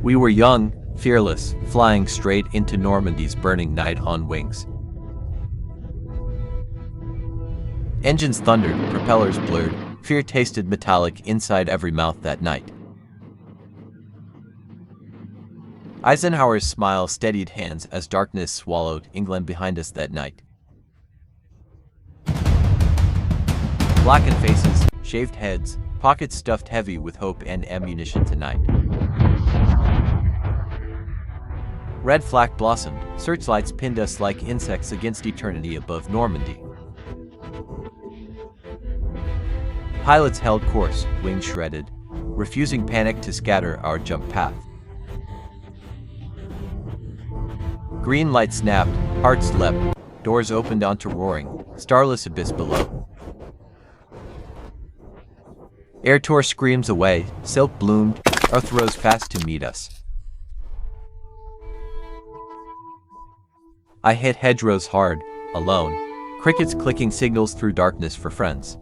We were young, fearless, flying straight into Normandy's burning night on wings. Engines thundered, propellers blurred, fear tasted metallic inside every mouth that night. Eisenhower's smile steadied hands as darkness swallowed England behind us that night. Blackened faces, shaved heads, pockets stuffed heavy with hope and ammunition tonight. Red flak blossomed, searchlights pinned us like insects against eternity above Normandy. Pilots held course, wings shredded, refusing panic to scatter our jump path. Green light snapped, hearts leapt, doors opened onto roaring, starless abyss below. Air tore screams away, silk bloomed, earth rose fast to meet us. I hit hedgerows hard, alone, crickets clicking signals through darkness for friends.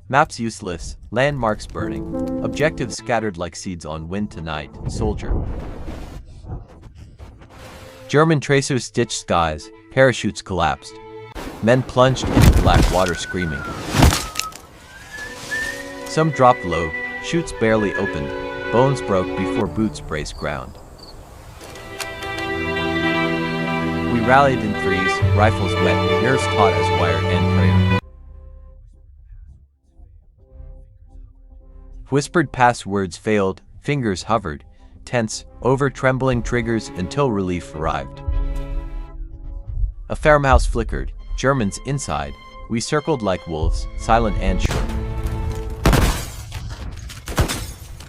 Maps useless, landmarks burning, objectives scattered like seeds on wind tonight, soldier. German tracers stitched skies, parachutes collapsed. Men plunged into black water screaming. Some dropped low, chutes barely opened, bones broke before boots braced ground. We rallied in threes, rifles wet, nerves taut as wire and prayer. Whispered passwords failed, fingers hovered, tense, over trembling triggers until relief arrived. A farmhouse flickered, Germans inside, we circled like wolves, silent and sure.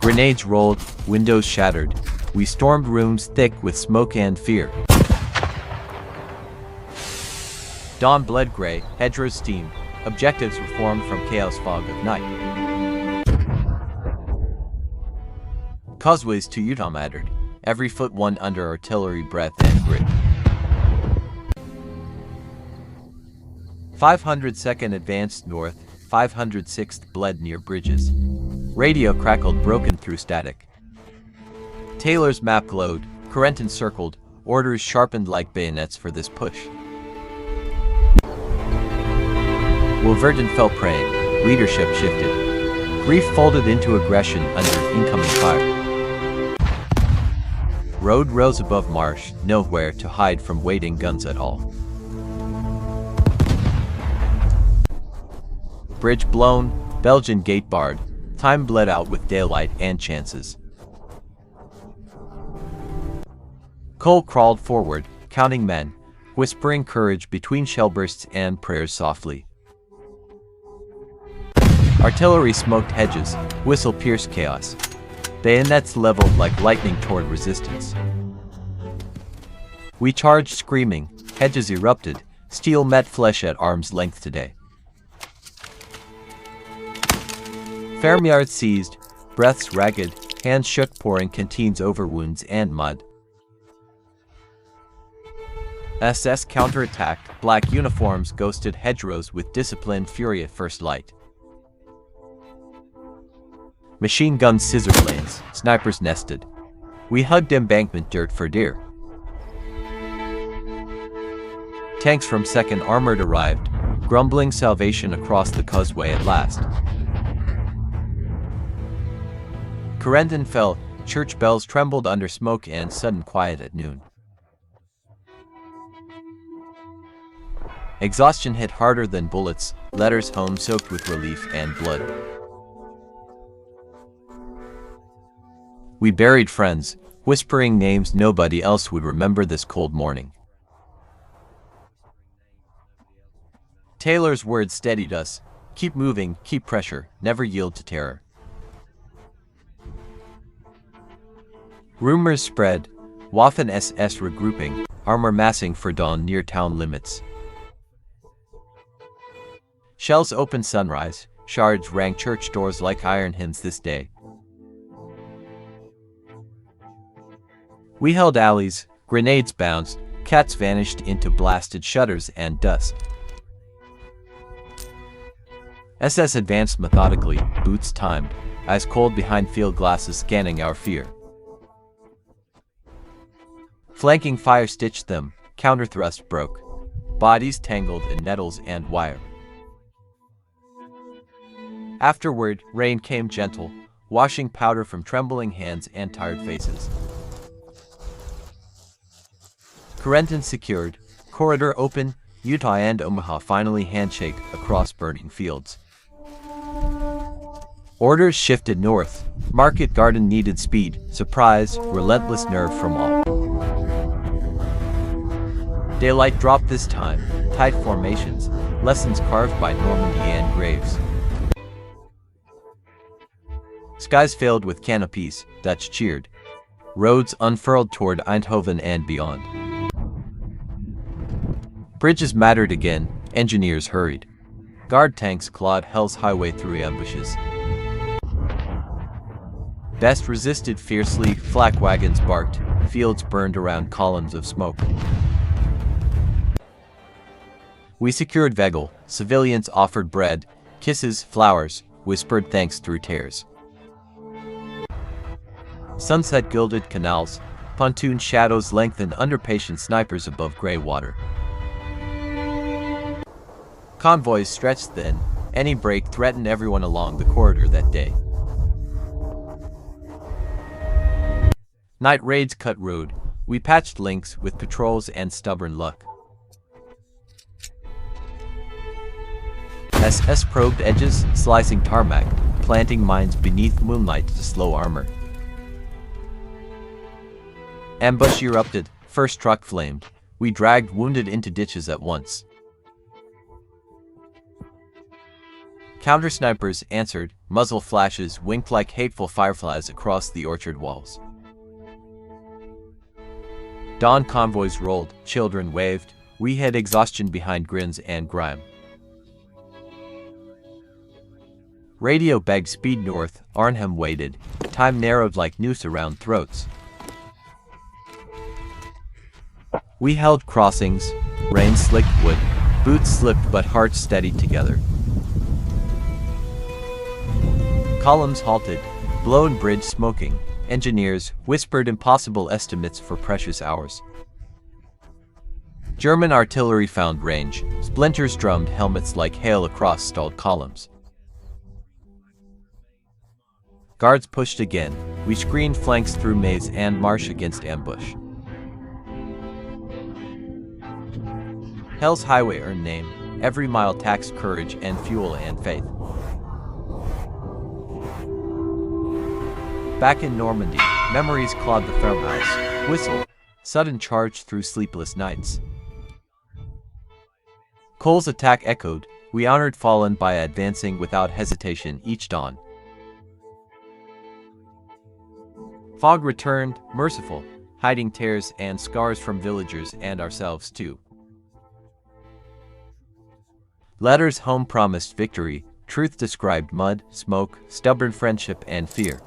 Grenades rolled, windows shattered, we stormed rooms thick with smoke and fear. Dawn bled gray, hedgerows steamed, objectives were formed from chaos fog of night. Causeways to Utah mattered, every foot won under artillery breath and grit. 502nd advanced north, 506th bled near bridges. Radio crackled broken through static. Taylor's map glowed, Carentan circled, orders sharpened like bayonets for this push. Wilverton fell prey, leadership shifted. Grief folded into aggression under incoming fire. Road rose above marsh, nowhere to hide from waiting guns at all. Bridge blown, Belgian gate barred, time bled out with daylight and chances. Cole crawled forward, counting men, whispering courage between shell bursts and prayers softly. Artillery smoked hedges, whistle pierced chaos. Bayonets leveled like lightning toward resistance. We charged screaming, hedges erupted, steel met flesh at arm's length today. Farmyards seized, breaths ragged, hands shook pouring canteens over wounds and mud. SS counterattacked, black uniforms ghosted hedgerows with disciplined fury at first light. Machine guns scissored lanes, snipers nested. We hugged embankment dirt for deer. Tanks from 2nd Armored arrived, grumbling salvation across the causeway at last. Carentan fell, church bells trembled under smoke and sudden quiet at noon. Exhaustion hit harder than bullets, letters home soaked with relief and blood. We buried friends, whispering names nobody else would remember this cold morning. Taylor's words steadied us, keep moving, keep pressure, never yield to terror. Rumors spread, Waffen SS regrouping, armor massing for dawn near town limits. Shells opened sunrise, shards rang church doors like iron hymns this day. We held alleys, grenades bounced, cats vanished into blasted shutters and dust. SS advanced methodically, boots timed, eyes cold behind field glasses scanning our fear. Flanking fire stitched them, counter-thrust broke. Bodies tangled in nettles and wire. Afterward, rain came gentle, washing powder from trembling hands and tired faces. Carentan secured, corridor open, Utah and Omaha finally handshake across burning fields. Orders shifted north. Market Garden needed speed, surprise, relentless nerve from all. Daylight dropped this time, tight formations, lessons carved by Normandy and Graves. Skies filled with canopies, Dutch cheered. Roads unfurled toward Eindhoven and beyond. Bridges mattered again, engineers hurried. Guard tanks clawed hell's highway through ambushes. Best resisted fiercely, flak wagons barked, fields burned around columns of smoke. We secured Vegel, civilians offered bread, kisses, flowers, whispered thanks through tears. Sunset gilded canals, pontoon shadows lengthened under patient snipers above gray water. Convoys stretched thin, any break threatened everyone along the corridor that day. Night raids cut road, we patched links with patrols and stubborn luck. SS probed edges, slicing tarmac, planting mines beneath moonlight to slow armor. Ambush erupted, first truck flamed. We dragged wounded into ditches at once. Counter-snipers answered, muzzle flashes winked like hateful fireflies across the orchard walls. Dawn convoys rolled, children waved, we had exhaustion behind grins and grime. Radio begged speed north, Arnhem waited, time narrowed like noose around throats. We held crossings, rain slicked wood, boots slipped but hearts steadied together. Columns halted, blown bridge smoking, engineers whispered impossible estimates for precious hours. German artillery found range, splinters drummed helmets like hail across stalled columns. Guards pushed again, we screened flanks through maze and marsh against ambush. Hell's highway earned name, every mile taxed courage and fuel and faith. Back in Normandy, memories clawed the farmhouse, whistle, sudden charge through sleepless nights. Cole's attack echoed, we honored fallen by advancing without hesitation each dawn. Fog returned, merciful, hiding tears and scars from villagers and ourselves too. Letters home promised victory, truth described mud, smoke, stubborn friendship and fear.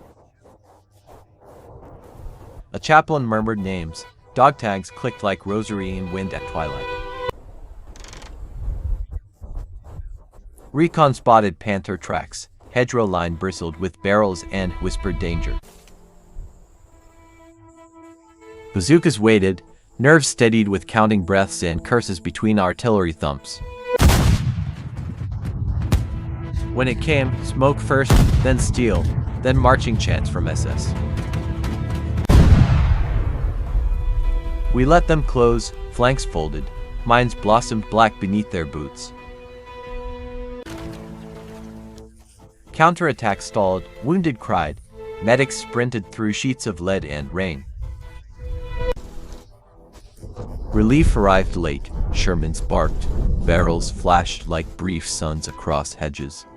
A chaplain murmured names, dog tags clicked like rosary in wind at twilight. Recon spotted panther tracks, hedgerow line bristled with barrels and whispered danger. Bazookas waited, nerves steadied with counting breaths and curses between artillery thumps. When it came, smoke first, then steel, then marching chants from SS. We let them close, flanks folded, minds blossomed black beneath their boots. Counterattacks stalled, wounded cried, medics sprinted through sheets of lead and rain. Relief arrived late, Shermans barked, barrels flashed like brief suns across hedges.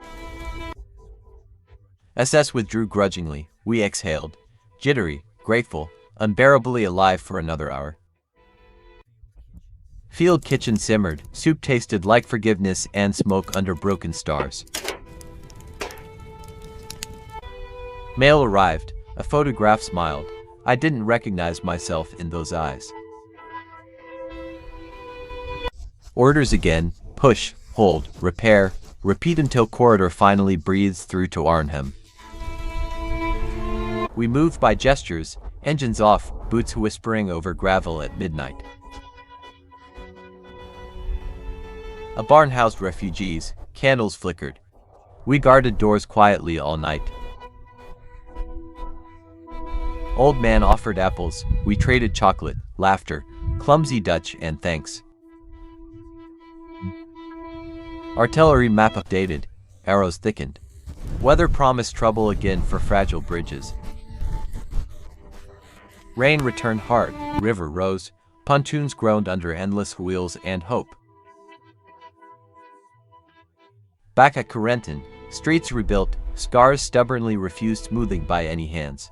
SS withdrew grudgingly, we exhaled, jittery, grateful, unbearably alive for another hour. Field kitchen simmered, soup tasted like forgiveness and smoke under broken stars. Mail arrived, a photograph smiled, I didn't recognize myself in those eyes. Orders again, push, hold, repair, Repeat until corridor finally breathes through to Arnhem. We move by gestures, engines off, boots whispering over gravel at midnight. A barn housed refugees, candles flickered. We guarded doors quietly all night. Old man offered apples, we traded chocolate, laughter, clumsy Dutch and thanks. Artillery map updated, arrows thickened. Weather promised trouble again for fragile bridges. Rain returned hard, river rose, pontoons groaned under endless wheels and hope. Back at Carentan, streets rebuilt, scars stubbornly refused smoothing by any hands.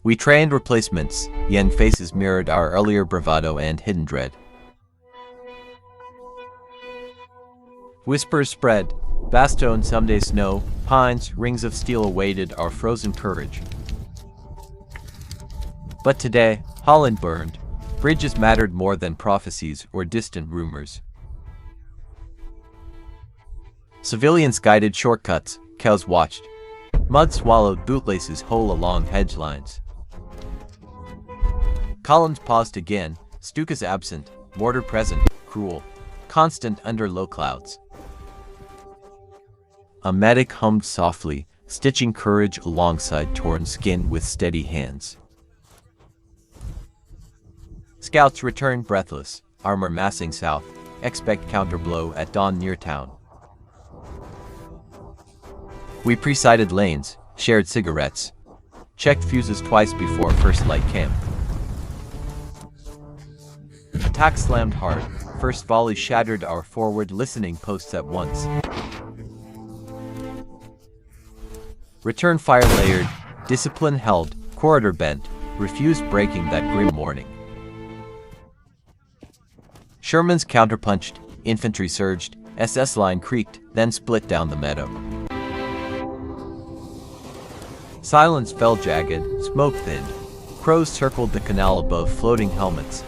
We trained replacements, young faces mirrored our earlier bravado and hidden dread. Whispers spread, Bastogne someday snow, pines, rings of steel awaited our frozen courage. But today, Holland burned. Bridges mattered more than prophecies or distant rumors. Civilians guided shortcuts, cows watched. Mud swallowed bootlaces whole along hedge lines. Collins paused again, Stukas absent, mortar present, cruel, constant under low clouds. A medic hummed softly, stitching courage alongside torn skin with steady hands. Scouts returned breathless, armor massing south, expect counterblow at dawn near town. We pre-sighted lanes, shared cigarettes, checked fuses twice before first light camp. Attack slammed hard, first volley shattered our forward listening posts at once. Return fire layered, discipline held, corridor bent, refused breaking that grim morning. Sherman's counterpunched, infantry surged, SS line creaked, then split down the meadow. Silence fell jagged, smoke thinned. Crows circled the canal above floating helmets.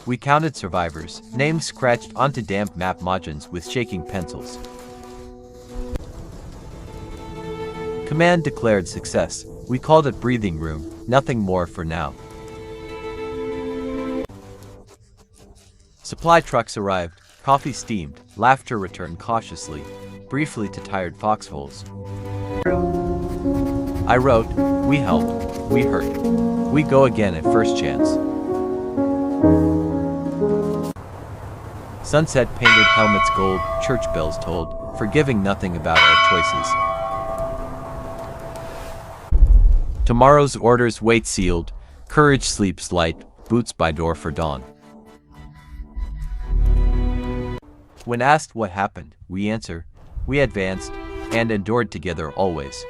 We counted survivors, names scratched onto damp map margins with shaking pencils. Command declared success. We called it breathing room, nothing more for now. Supply trucks arrived, coffee steamed, laughter returned cautiously, briefly to tired foxholes. I wrote, we helped, we hurt, we go again at first chance. Sunset painted helmets gold, church bells tolled, forgiving nothing about our choices. Tomorrow's orders wait sealed, courage sleeps light, boots by door for dawn. When asked what happened, we answer, we advanced and endured together always.